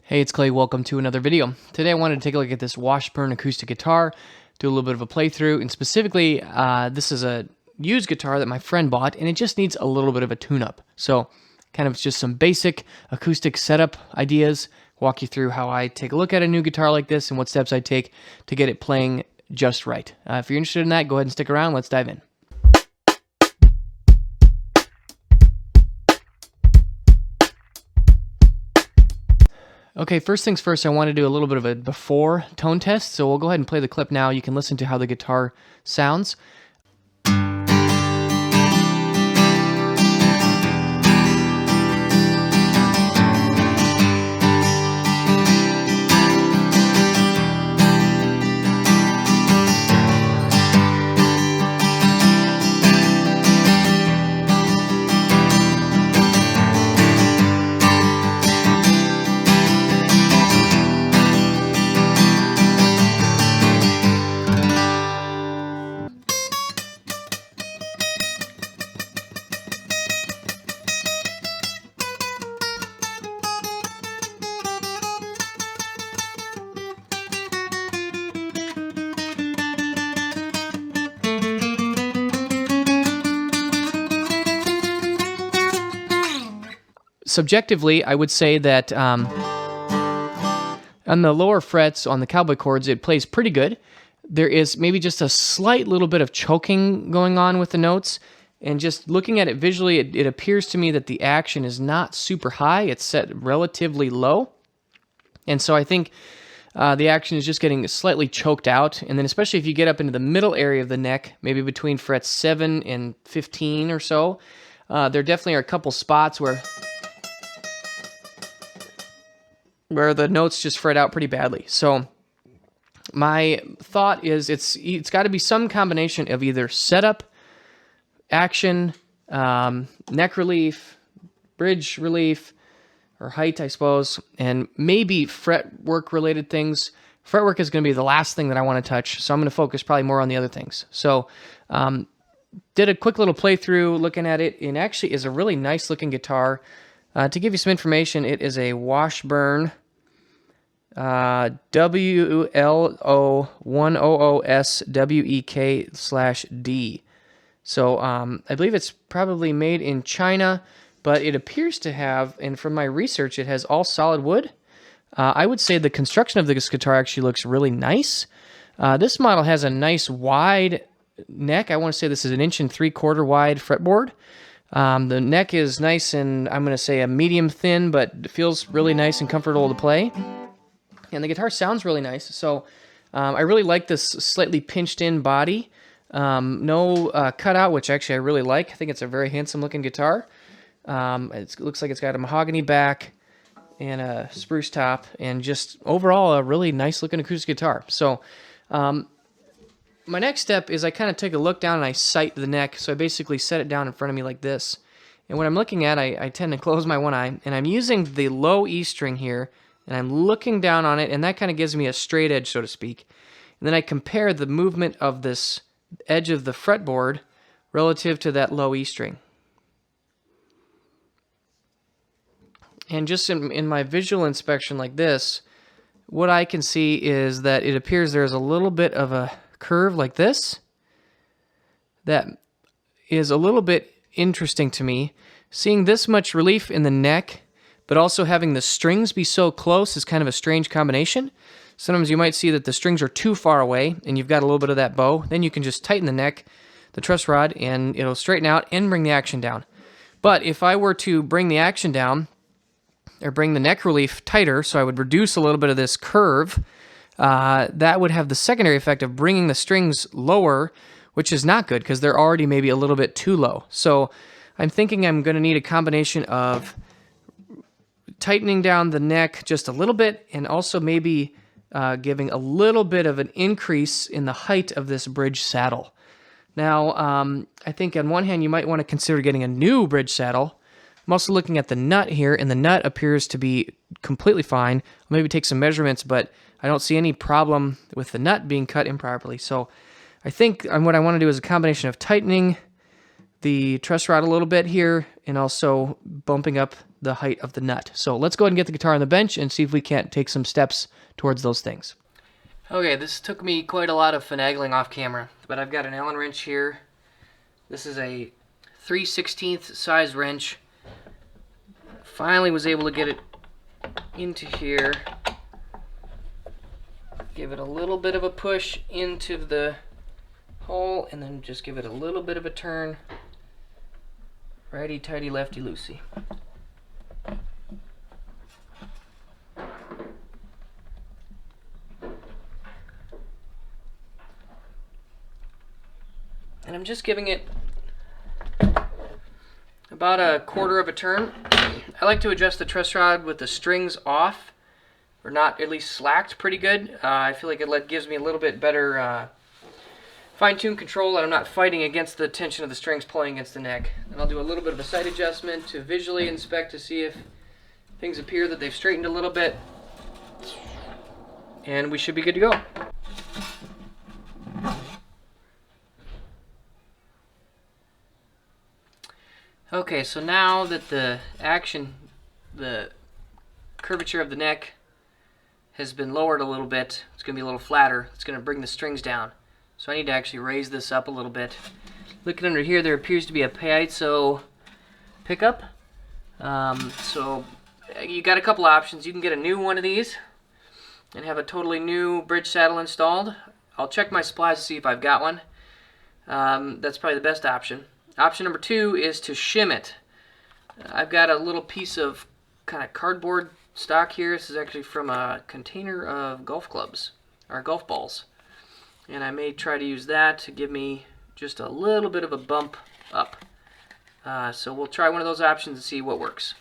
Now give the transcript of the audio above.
Hey, it's Kley. Welcome to another video. Today I wanted to take a look at this Washburn acoustic guitar, do a little bit of a playthrough, and specifically, this is a used guitar that my friend bought, and it just needs a little bit of a tune-up. So, kind of just some basic acoustic setup ideas, walk you through how I take a look at a new guitar like this and what steps I take to get it playing just right. If you're interested in that, go ahead and stick around. Let's dive in. Okay, first things first, I want to do a little bit of a before tone test, so we'll go ahead and play the clip now. You can listen to how the guitar sounds. Subjectively, I would say that on the lower frets, on the cowboy chords, it plays pretty good. There is maybe just a slight little bit of choking going on with the notes, and just looking at it visually, it appears to me that the action is not super high. It's set relatively low, and so I think the action is just getting slightly choked out, and then especially if you get up into the middle area of the neck, maybe between frets 7 and 15 or so, there definitely are a couple spots where the notes just fret out pretty badly. So my thought is it's got to be some combination of either setup, action, neck relief, bridge relief, or height, I suppose, and maybe fretwork related things. Fretwork is going to be the last thing that I want to touch, so I'm going to focus probably more on the other things. So did a quick little playthrough looking at it, and actually is a really nice looking guitar. To give you some information, it is a Washburn WLO100SWEK/D. So I believe it's probably made in China, but it appears to have, and from my research, it has all solid wood. I would say the construction of this guitar actually looks really nice. This model has a nice wide neck. I want to say this is 1 3/4 wide fretboard. The neck is nice and I'm going to say a medium thin, but it feels really nice and comfortable to play. And the guitar sounds really nice. So I really like this slightly pinched in body. No cutout, which actually I really like. I think it's a very handsome looking guitar. It looks like it's got a mahogany back and a spruce top, and just overall a really nice looking acoustic guitar. So my next step is I kind of take a look down and I sight the neck. So I basically set it down in front of me like this. And when I'm looking at it, I tend to close my one eye, and I'm using the low E string here, and I'm looking down on it, and that kind of gives me a straight edge, so to speak. And then I compare the movement of this edge of the fretboard relative to that low E string. And just in my visual inspection like this, what I can see is that it appears there's a little bit of a curve like this that is a little bit interesting to me. Seeing this much relief in the neck, but also having the strings be so close is kind of a strange combination. Sometimes you might see that the strings are too far away and you've got a little bit of that bow. Then you can just tighten the neck, the truss rod, and it'll straighten out and bring the action down. But if I were to bring the action down, or bring the neck relief tighter, so I would reduce a little bit of this curve, that would have the secondary effect of bringing the strings lower, which is not good because they're already maybe a little bit too low. So I'm thinking I'm going to need a combination of tightening down the neck just a little bit, and also maybe giving a little bit of an increase in the height of this bridge saddle. Now, I think on one hand you might want to consider getting a new bridge saddle. I'm also looking at the nut here, and the nut appears to be completely fine. I'll maybe take some measurements, but I don't see any problem with the nut being cut improperly. So I think what I want to do is a combination of tightening the truss rod a little bit here, and also bumping up the height of the nut. So let's go ahead and get the guitar on the bench and see if we can't take some steps towards those things. Okay, this took me quite a lot of finagling off camera, but I've got an Allen wrench here. This is a 3/16 size wrench. Finally was able to get it into here. Give it a little bit of a push into the hole, and then just give it a little bit of a turn. Righty tighty, lefty loosey. And I'm just giving it about a quarter of a turn. I like to adjust the truss rod with the strings off, or not at least slacked pretty good. I feel like it gives me a little bit better fine-tuned control, and I'm not fighting against the tension of the strings pulling against the neck. And I'll do a little bit of a sight adjustment to visually inspect to see if things appear that they've straightened a little bit. And we should be good to go. Okay, so now that the curvature of the neck has been lowered a little bit, it's going to be a little flatter. It's going to bring the strings down. So I need to actually raise this up a little bit. Looking under here, there appears to be a piezo pickup. So you got a couple options. You can get a new one of these and have a totally new bridge saddle installed. I'll check my supplies to see if I've got one. That's probably the best option. Option number 2 is to shim it. I've got a little piece of kind of cardboard stock here. This is actually from a container of golf clubs, or golf balls. And I may try to use that to give me just a little bit of a bump up. So we'll try one of those options and see what works.